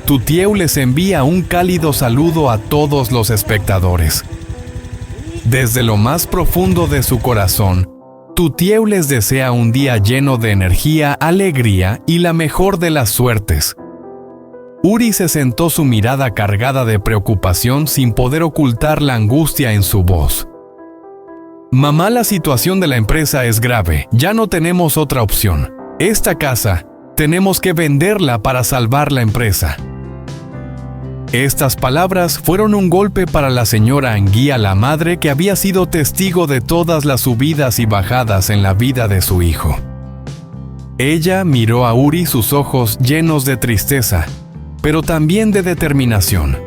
Tutieu les envía un cálido saludo a todos los espectadores. Desde lo más profundo de su corazón, Tutieu les desea un día lleno de energía, alegría y la mejor de las suertes. Uri se sentó, su mirada cargada de preocupación sin poder ocultar la angustia en su voz. Mamá, la situación de la empresa es grave, ya no tenemos otra opción. Esta casa, tenemos que venderla para salvar la empresa. Estas palabras fueron un golpe para la señora Anguía, la madre que había sido testigo de todas las subidas y bajadas en la vida de su hijo. Ella miró a Uri, sus ojos llenos de tristeza, pero también de determinación.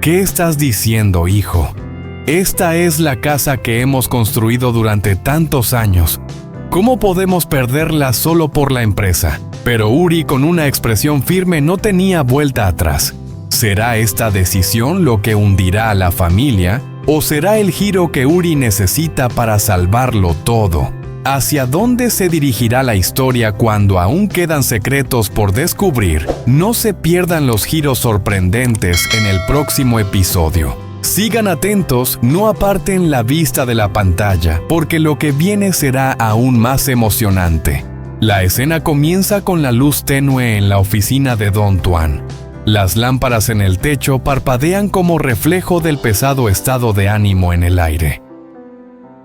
¿Qué estás diciendo, hijo? Esta es la casa que hemos construido durante tantos años. ¿Cómo podemos perderla solo por la empresa? Pero Uri, con una expresión firme, no tenía vuelta atrás. ¿Será esta decisión lo que hundirá a la familia? ¿O será el giro que Uri necesita para salvarlo todo? ¿Hacia dónde se dirigirá la historia cuando aún quedan secretos por descubrir? No se pierdan los giros sorprendentes en el próximo episodio. Sigan atentos, no aparten la vista de la pantalla, porque lo que viene será aún más emocionante. La escena comienza con la luz tenue en la oficina de Don Tuan. Las lámparas en el techo parpadean como reflejo del pesado estado de ánimo en el aire.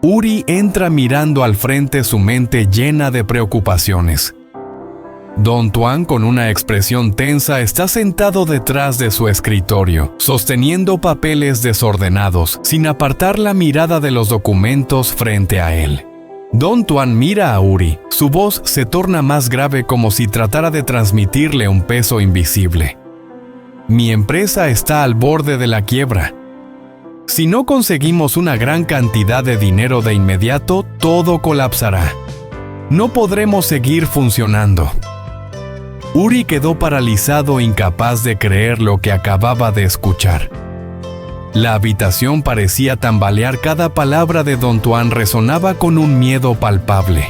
Uri entra mirando al frente, su mente llena de preocupaciones. Don Tuan, con una expresión tensa, está sentado detrás de su escritorio, sosteniendo papeles desordenados, sin apartar la mirada de los documentos frente a él. Don Tuan mira a Uri, su voz se torna más grave como si tratara de transmitirle un peso invisible. Mi empresa está al borde de la quiebra. Si no conseguimos una gran cantidad de dinero de inmediato, todo colapsará. No podremos seguir funcionando. Uri quedó paralizado, incapaz de creer lo que acababa de escuchar. La habitación parecía tambalear, cada palabra de Don Tuan resonaba con un miedo palpable.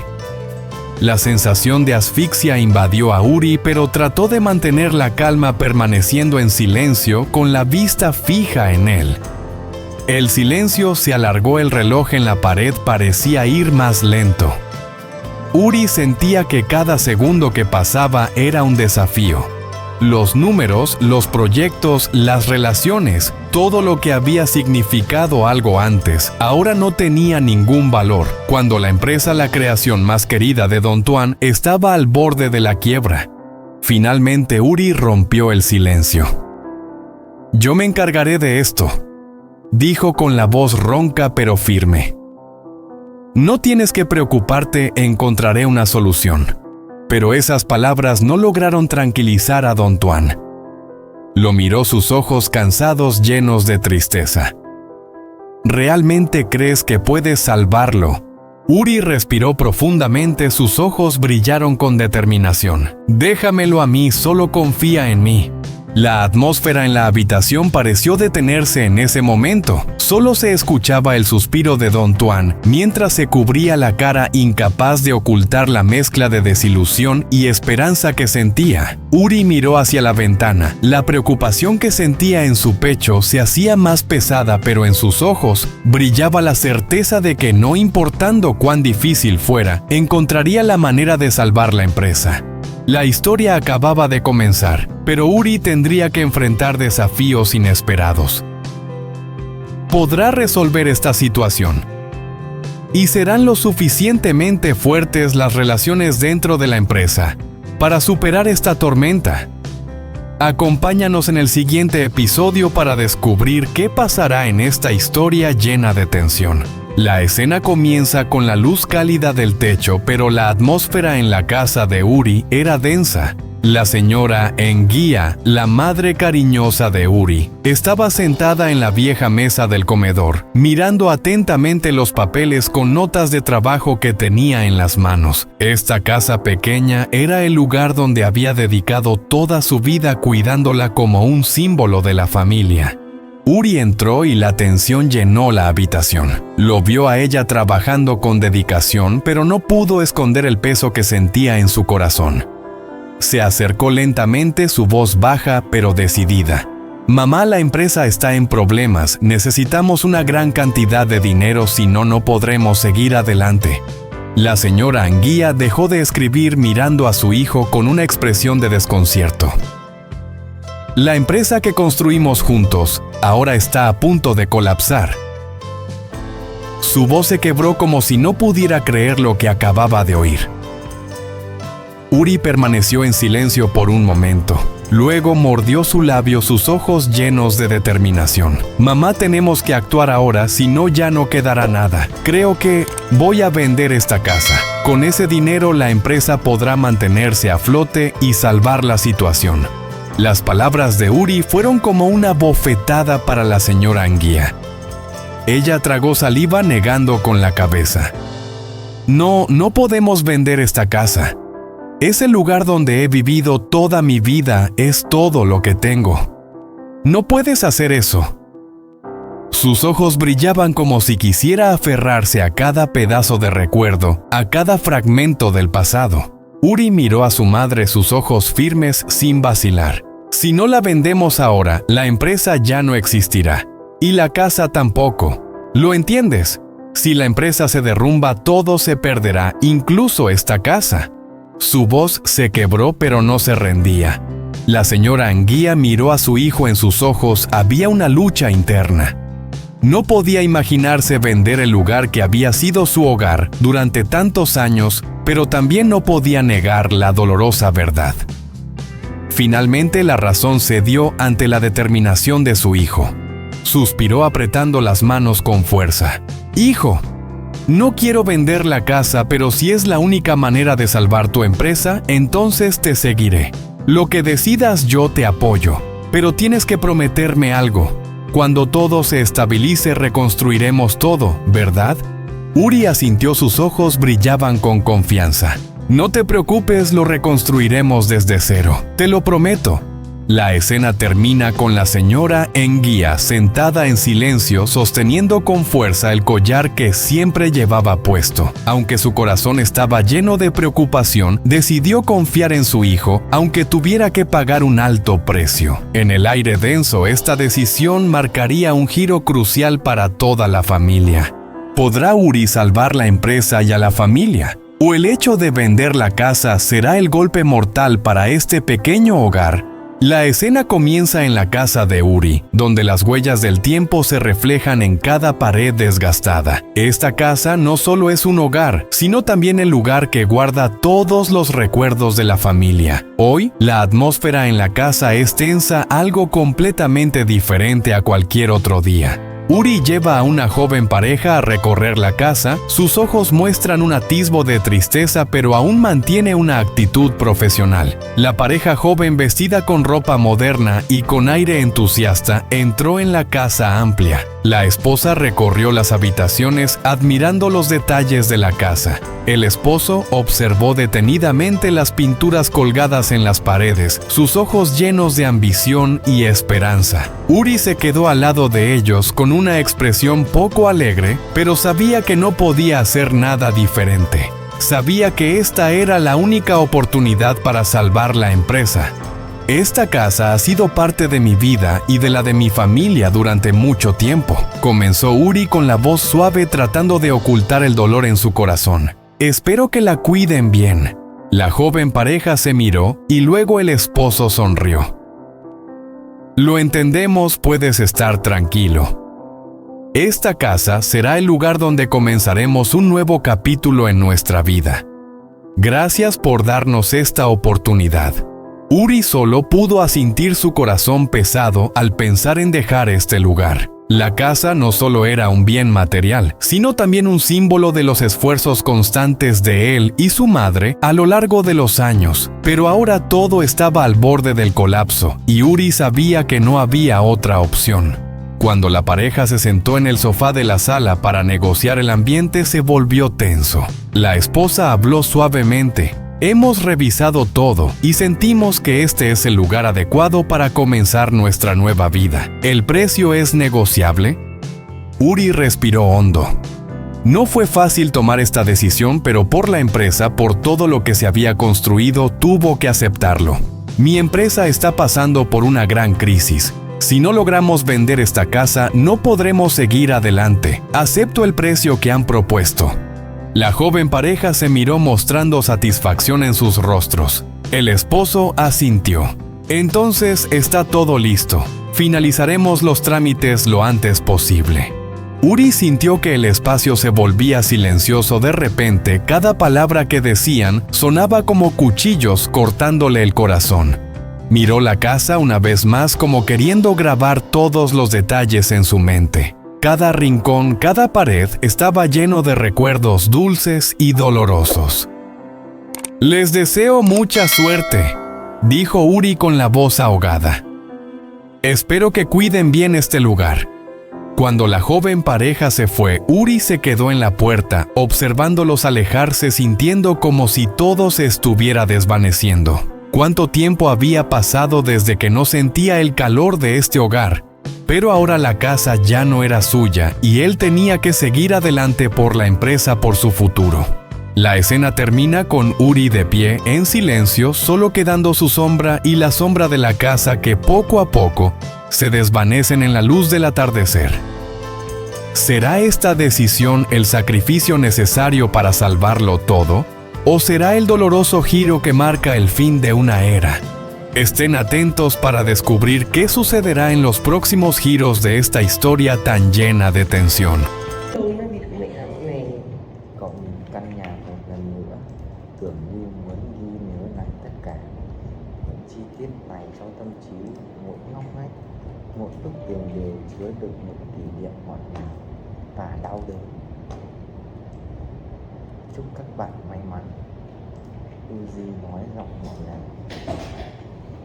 La sensación de asfixia invadió a Uri, pero trató de mantener la calma, permaneciendo en silencio con la vista fija en él. El silencio se alargó, el reloj en la pared parecía ir más lento. Uri sentía que cada segundo que pasaba era un desafío. Los números, los proyectos, las relaciones, todo lo que había significado algo antes, ahora no tenía ningún valor, cuando la empresa, la creación más querida de Don Tuan, estaba al borde de la quiebra. Finalmente Uri rompió el silencio. «Yo me encargaré de esto», dijo con la voz ronca pero firme. «No tienes que preocuparte, encontraré una solución». Pero esas palabras no lograron tranquilizar a Don Tuan. Lo miró, sus ojos cansados, llenos de tristeza. ¿Realmente crees que puedes salvarlo? Uri respiró profundamente, sus ojos brillaron con determinación. «Déjamelo a mí, solo confía en mí». La atmósfera en la habitación pareció detenerse en ese momento. Solo se escuchaba el suspiro de Don Tuan, mientras se cubría la cara, incapaz de ocultar la mezcla de desilusión y esperanza que sentía. Uri miró hacia la ventana. La preocupación que sentía en su pecho se hacía más pesada, pero en sus ojos brillaba la certeza de que, no importando cuán difícil fuera, encontraría la manera de salvar la empresa. La historia acababa de comenzar, pero Uri tendría que enfrentar desafíos inesperados. ¿Podrá resolver esta situación? ¿Y serán lo suficientemente fuertes las relaciones dentro de la empresa para superar esta tormenta? Acompáñanos en el siguiente episodio para descubrir qué pasará en esta historia llena de tensión. La escena comienza con la luz cálida del techo, pero la atmósfera en la casa de Uri era densa. La señora Anguía, la madre cariñosa de Uri, estaba sentada en la vieja mesa del comedor, mirando atentamente los papeles con notas de trabajo que tenía en las manos. Esta casa pequeña era el lugar donde había dedicado toda su vida, cuidándola como un símbolo de la familia. Uri entró y la tensión llenó la habitación. Lo vio a ella trabajando con dedicación, pero no pudo esconder el peso que sentía en su corazón. Se acercó lentamente, su voz baja pero decidida. Mamá, la empresa está en problemas. Necesitamos una gran cantidad de dinero, si no, no podremos seguir adelante. La señora Anguía dejó de escribir mirando a su hijo con una expresión de desconcierto. La empresa que construimos juntos ahora está a punto de colapsar. Su voz se quebró como si no pudiera creer lo que acababa de oír. Uri permaneció en silencio por un momento. Luego mordió su labio, sus ojos llenos de determinación. Mamá, tenemos que actuar ahora, si no ya no quedará nada. Creo que voy a vender esta casa. Con ese dinero la empresa podrá mantenerse a flote y salvar la situación. Las palabras de Uri fueron como una bofetada para la señora Anguía. Ella tragó saliva negando con la cabeza. No podemos vender esta casa. Es el lugar donde he vivido toda mi vida, es todo lo que tengo. No puedes hacer eso. Sus ojos brillaban como si quisiera aferrarse a cada pedazo de recuerdo, a cada fragmento del pasado. Uri miró a su madre, sus ojos firmes sin vacilar. Si no la vendemos ahora, la empresa ya no existirá. Y la casa tampoco. ¿Lo entiendes? Si la empresa se derrumba, todo se perderá, incluso esta casa. Su voz se quebró, pero no se rendía. La señora Anguía miró a su hijo, en sus ojos había una lucha interna. No podía imaginarse vender el lugar que había sido su hogar durante tantos años, pero también no podía negar la dolorosa verdad. Finalmente la razón cedió ante la determinación de su hijo. Suspiró apretando las manos con fuerza. «Hijo, no quiero vender la casa, pero si es la única manera de salvar tu empresa, entonces te seguiré. Lo que decidas yo te apoyo, pero tienes que prometerme algo. Cuando todo se estabilice, reconstruiremos todo, ¿verdad?» Uri asintió, sus ojos brillaban con confianza. «No te preocupes, lo reconstruiremos desde cero, te lo prometo». La escena termina con la señora Anguía sentada en silencio, sosteniendo con fuerza el collar que siempre llevaba puesto. Aunque su corazón estaba lleno de preocupación, decidió confiar en su hijo, aunque tuviera que pagar un alto precio. En el aire denso, esta decisión marcaría un giro crucial para toda la familia. ¿Podrá Uri salvar la empresa y a la familia? ¿O el hecho de vender la casa será el golpe mortal para este pequeño hogar? La escena comienza en la casa de Uri, donde las huellas del tiempo se reflejan en cada pared desgastada. Esta casa no solo es un hogar, sino también el lugar que guarda todos los recuerdos de la familia. Hoy, la atmósfera en la casa es tensa, algo completamente diferente a cualquier otro día. Uri lleva a una joven pareja a recorrer la casa, sus ojos muestran un atisbo de tristeza, pero aún mantiene una actitud profesional. La pareja joven, vestida con ropa moderna y con aire entusiasta, entró en la casa amplia. La esposa recorrió las habitaciones admirando los detalles de la casa. El esposo observó detenidamente las pinturas colgadas en las paredes, sus ojos llenos de ambición y esperanza. Uri se quedó al lado de ellos con una expresión poco alegre, pero sabía que no podía hacer nada diferente. Sabía que esta era la única oportunidad para salvar la empresa. «Esta casa ha sido parte de mi vida y de la de mi familia durante mucho tiempo», comenzó Uri con la voz suave, tratando de ocultar el dolor en su corazón. «Espero que la cuiden bien». La joven pareja se miró y luego el esposo sonrió. «Lo entendemos, puedes estar tranquilo. Esta casa será el lugar donde comenzaremos un nuevo capítulo en nuestra vida. Gracias por darnos esta oportunidad». Uri solo pudo asentir, su corazón pesado al pensar en dejar este lugar. La casa no solo era un bien material, sino también un símbolo de los esfuerzos constantes de él y su madre a lo largo de los años. Pero ahora todo estaba al borde del colapso, y Uri sabía que no había otra opción. Cuando la pareja se sentó en el sofá de la sala para negociar, el ambiente se volvió tenso. La esposa habló suavemente. «Hemos revisado todo y sentimos que este es el lugar adecuado para comenzar nuestra nueva vida. ¿El precio es negociable?» Uri respiró hondo. No fue fácil tomar esta decisión, pero por la empresa, por todo lo que se había construido, tuvo que aceptarlo. Mi empresa está pasando por una gran crisis. Si no logramos vender esta casa, no podremos seguir adelante. Acepto el precio que han propuesto. La joven pareja se miró mostrando satisfacción en sus rostros. El esposo asintió. Entonces está todo listo. Finalizaremos los trámites lo antes posible. Uri sintió que el espacio se volvía silencioso de repente. Cada palabra que decían sonaba como cuchillos cortándole el corazón. Miró la casa una vez más como queriendo grabar todos los detalles en su mente. Cada rincón, cada pared estaba lleno de recuerdos dulces y dolorosos. «Les deseo mucha suerte», dijo Uri con la voz ahogada. «Espero que cuiden bien este lugar». Cuando la joven pareja se fue, Uri se quedó en la puerta, observándolos alejarse, sintiendo como si todo se estuviera desvaneciendo. ¿Cuánto tiempo había pasado desde que no sentía el calor de este hogar? Pero ahora la casa ya no era suya y él tenía que seguir adelante por la empresa, por su futuro. La escena termina con Uri de pie, en silencio, solo quedando su sombra y la sombra de la casa que poco a poco se desvanecen en la luz del atardecer. ¿Será esta decisión el sacrificio necesario para salvarlo todo? ¿O será el doloroso giro que marca el fin de una era? Estén atentos para descubrir qué sucederá en los próximos giros de esta historia tan llena de tensión. Một bức tường đều chứa được một kỷ niệm ngọt ngào và đau đớn. Chúc các bạn may mắn, Uzi nói giọng ngọt ngào.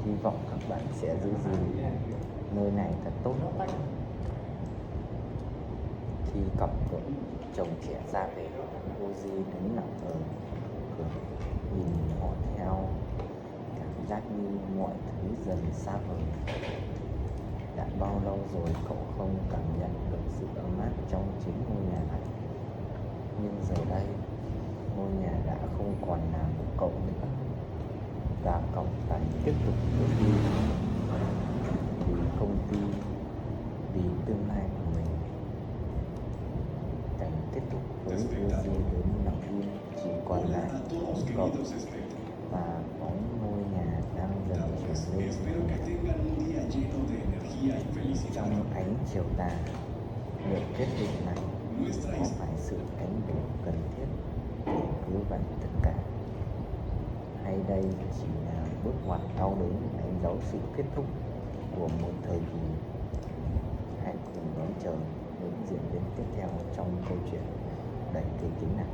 Hy vọng các bạn sẽ giữ gìn nơi này thật tốt. Khi cặp vợ chồng trẻ ra về, Uzi đứng lặng ở cửa, nhìn họ theo, cảm giác như mọi thứ dần xa vời. Đã bao lâu rồi cậu không cảm nhận được sự ấm áp trong chính ngôi nhà này. Nhưng giờ đây, ngôi nhà đã không còn là của cậu nữa. Và cậu phải tiếp tục bước đi vì công ty, vì tương lai của mình. Cảnh kết thúc với Uzi đến lặng im, chỉ còn lại cậu và bóng ngôi nhà đang dần trở lên. Trong ánh chiều tà, người quyết định này có phải sự đánh đổi cần thiết để cứu vãn tất cả, hay đây chỉ là bước ngoặt đau đớn đánh dấu sự kết thúc của một thời kỳ? Hãy cùng đón chờ những diễn biến tiếp theo trong câu chuyện đầy kịch tính này.